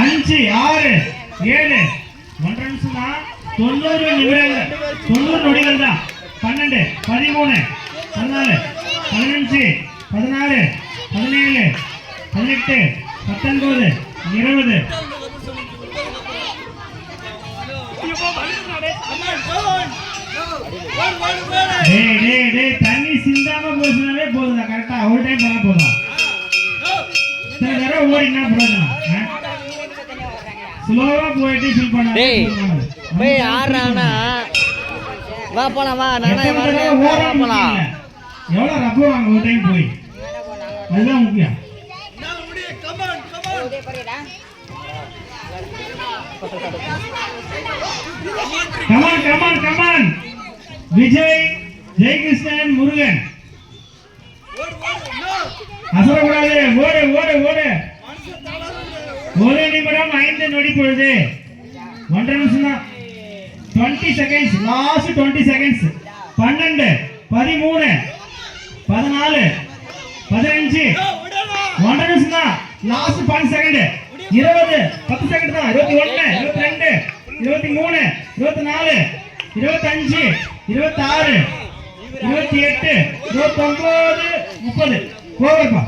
5 6 7 1 நிமிஷம் தான். 90 நிமிடங்கள் 90 நொடிகள் தான். 12 13 14 15 16 17 18 19 20 தண்ணி சிந்தாம போச்சுனாவே போதுதா. கரெக்டா ஒரு டைம் போனா போதும். சில தடவை ஓடினா பிரயோஜனம். ஸ்லோவா போயிட்டு ஃபில் பண்ணா போய் ஆடுறானா வா போலாம் வா நானே வரேன் வா போலாம். எவ்வளவு ரப்பர் வாங்க ஒரு டைம் போய், அதுதான் முக்கியம். Come on come on come on Vijay, Jayakrishnan, Murugan அசரக்கூடாது. ஓடு ஓடு ஓடு. 1 நிமிடம் 5 நொடி பொழுது. 1.5 நிமிஷம் தான். 20 செகண்ட்ஸ். Last 20 seconds. 12 13 14 15 1.5 நிமிஷம் தான். Last 5 second. 20 10 செகண்ட் தான். 21 22 23 24 25 26 28 29 30 ஓவர்ப்பா.